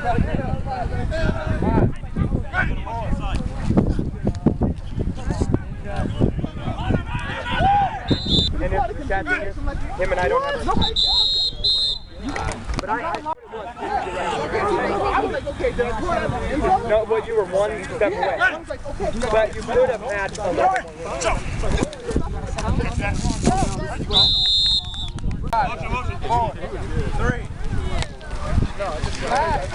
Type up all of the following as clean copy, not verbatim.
And if the sad thing is, him and I don't have a but I was like, okay, no, but you were one step away. But you could have matched a level. Motion. 4, 3. Pass.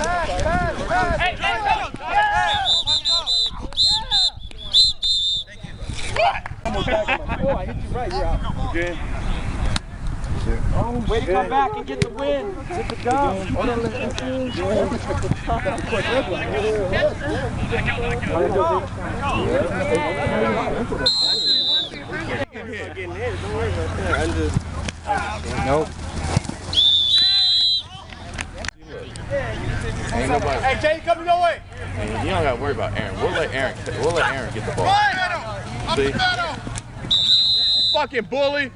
Hey, oh, I hit you right. You're out. Good. Way to come back and get the win. Get the job. Nope. Ain't nobody. Hey, Jay, coming your way. You don't gotta worry about Aaron. We'll let Aaron get the ball. See? Fucking bully.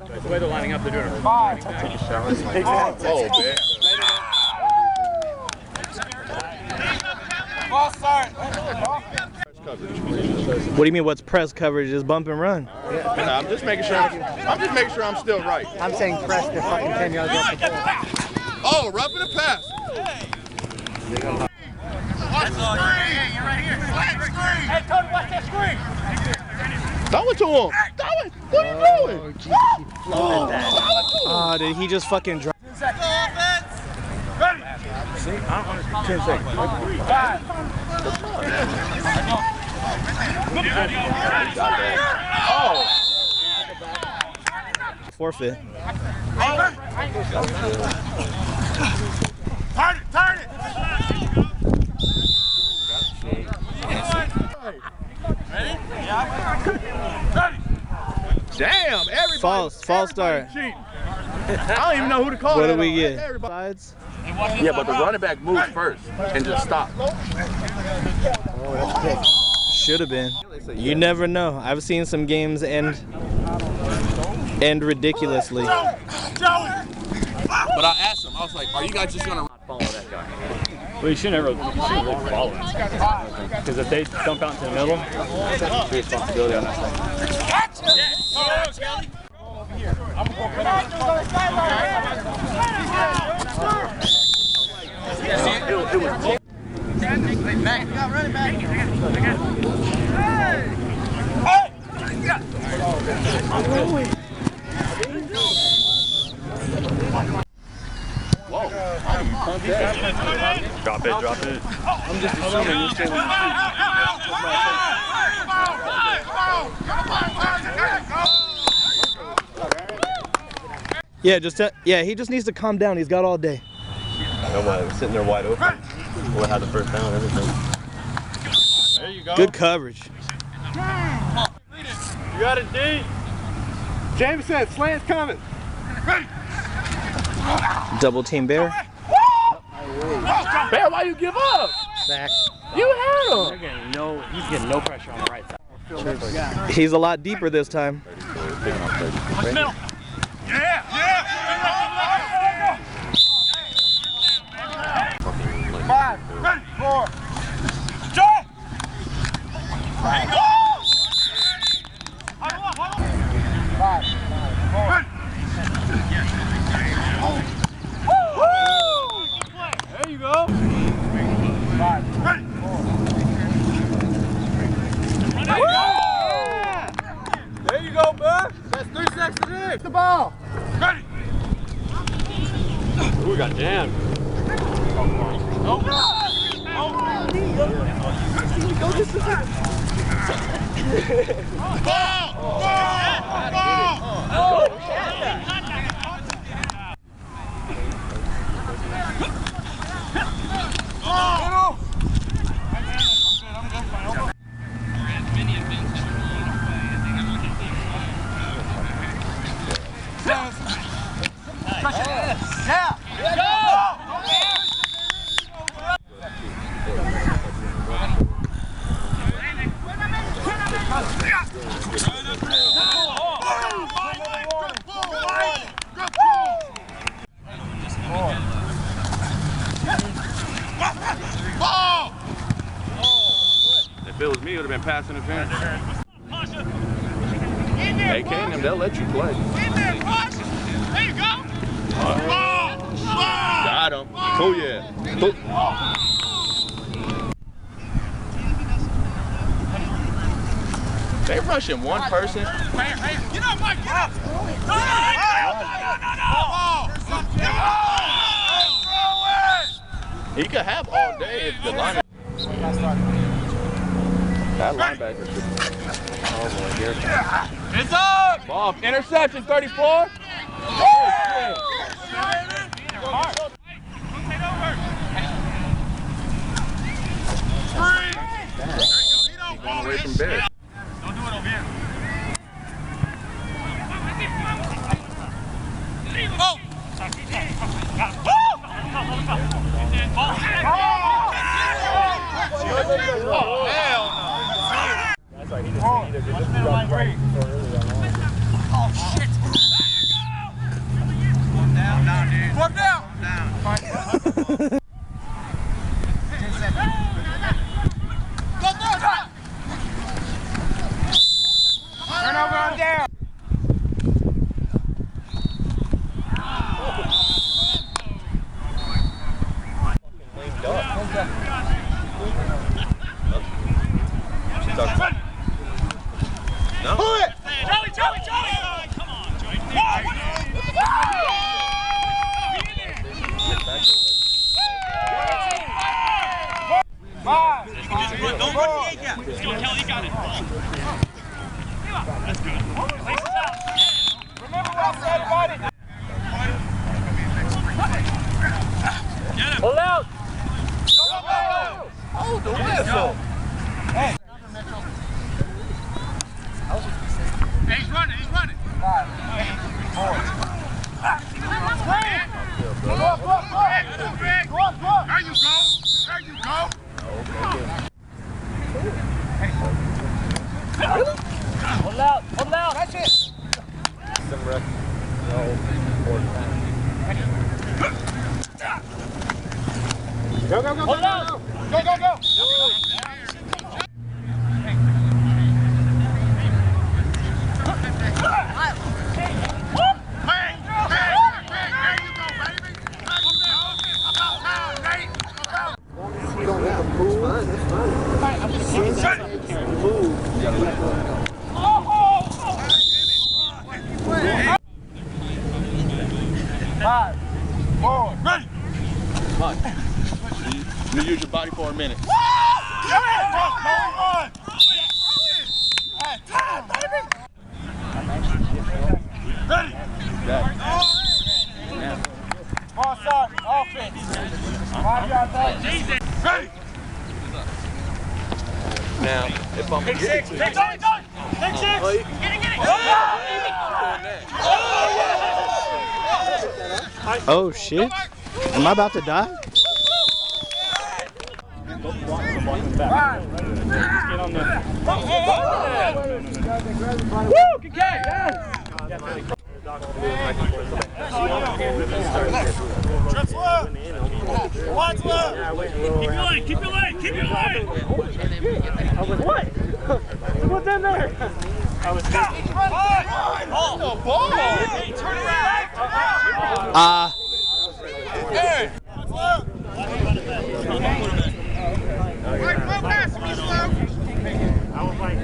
The way they're lining up, they're doing it. 5. Take a shower. Oh, man. Ball start. What do you mean? What's press coverage? Is bump and run. Nah, I'm just making sure. I'm still right. I'm saying press the fucking 10 yards off the ball. Oh, roughing the pass. Watch the screen. Hey, you're right here. Hey, Tony, watch that screen. Throw it to him. Throw it. What are you doing? Oh, did he just fucking drop? 10 seconds. Ready. See, 10 seconds. 5. Oh. Forfeit. Turn it. Ready? Yeah. Damn, everybody. False start. Cheating. I don't even know who to call. What do we get? Sides? Yeah, but the running back moves first and just stop. Should have been. You never know. I've seen some games end ridiculously. But I asked him, I was like, are you guys just gonna follow that guy? Well, you shouldn't really follow it. Because if they dump out into the middle, that's a responsibility on that side. Whoa. Drop it. I'm just assuming you're staying with Yeah, he just needs to calm down. He's got all day. Nobody was sitting there wide open. We'll have the first down and everything. There you go. Good coverage. You got it, D. Jameson, slant's coming. Double team Bear. Bear, why you give up? Sack. You had him. He's getting no pressure on the right side. He's a lot deeper this time. Middle. Yeah. 5, 4. Joy. There you go. 5, 4. There you go. 5, 4. There you go, bud. That's 3 seconds to dig. The ball. Ready. Ooh, we got jammed. been pass interference. AK and them, they'll let you play. In there, Posh. There you go. Got him. Oh yeah. They rushing one person. Get up, Mike. Get up. No. He could have all day if the lineman. That linebacker should. Oh boy, here. It's up. Ball. Interception, 34. Going away from Bears. Don't do it over here. Oh! Hell no! That's right. He just either just right or really on. Oh shit! Down, dude. Fourth down. Turnover on down. No. Pull it! Charlie! Come on, Joey. Don't run the egg out. Let's go, Kelly. You got it. That's good. Remember what I said about it. Get him. Pull out. Go. Oh, the whistle. Hey, he's running. There you go. Hold out. That's it. Some ref. No. Go. Hold out. Go. Let me use your body for a minute. Now, if I'm Take six. Get it. Oh shit! Am I about to die? Woo! Good game! Trips left! Watch left! Keep your lane! What? What's in there? I was ball! Hey, turn around! Hey! I was like,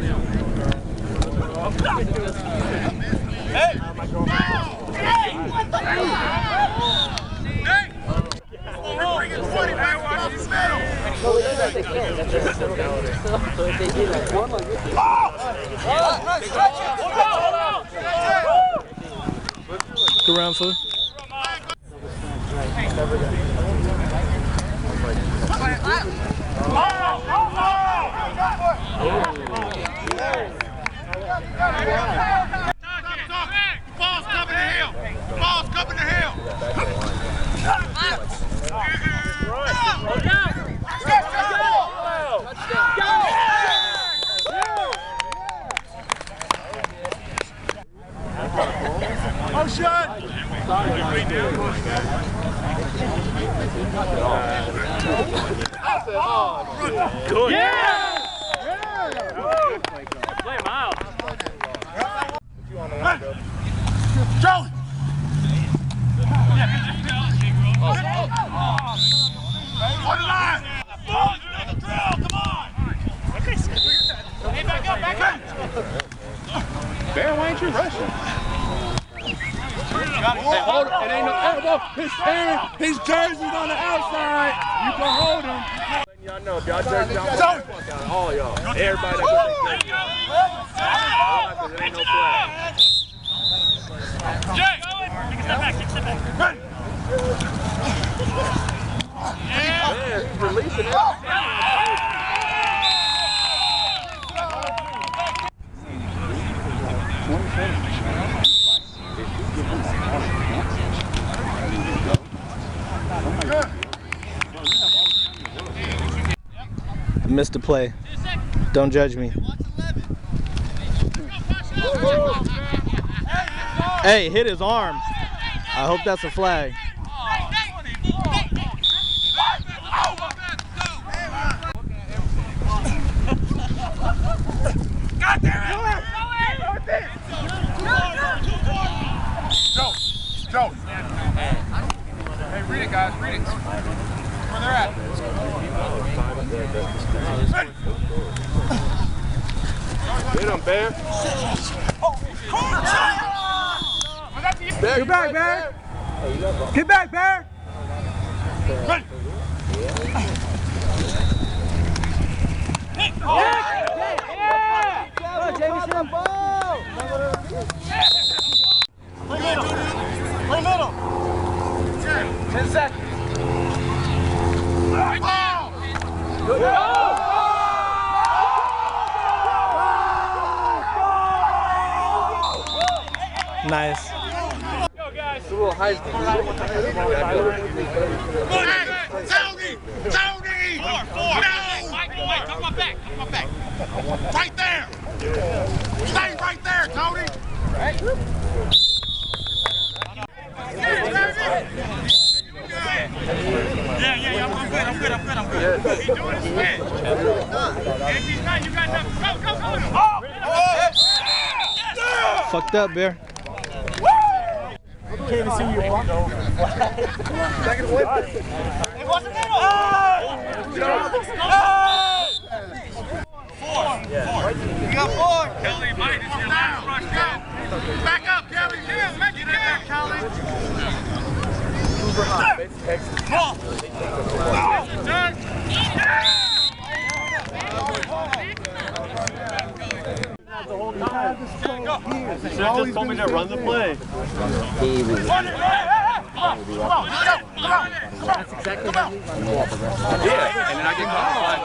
hey! Go around, fool. Ball's coming to hill. Good. Yeah! His jersey's on the outside. You can hold him. Y'all know if y'all jersey don't fuck out of all y'all. Everybody that puts their jersey on. There ain't no flag. Jay! Take a step back, Ready! Yeah, he's releasing it. Missed a play. Don't judge me. Hey, hit his arm. I hope that's a flag. God damn it! Joe. Hey, read it, guys. Read it. Where they're at. Get him, Bear. Get back, Bear. Get back, Bear. Ready. Play middle. 10 seconds. Good. Nice. Go, guys. It's a little high school. Tony! Four. No! Wait, come on back. Right there. Stay right there, Tony. Right. Yeah, I'm good. He's doing his thing. If he's not, you got to go. Fucked up, Bear. Can't even see where you're walking. It wasn't middle. Four. You got four. Kelly, Mike, this is your last rush. Go. Back up, Kelly. Yeah, make it back, Kelly. Ball. Turn. The whole time. Should have just told me to run the play. That's exactly how Yeah, and then I get caught.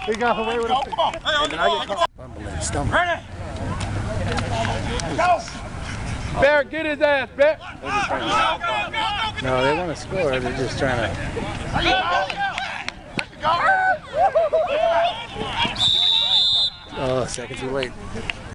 He got away with it. And then I get caught. Ready. Go. Bear, get his ass, Bear. No, they want to score. They're just trying to. Oh, second too late.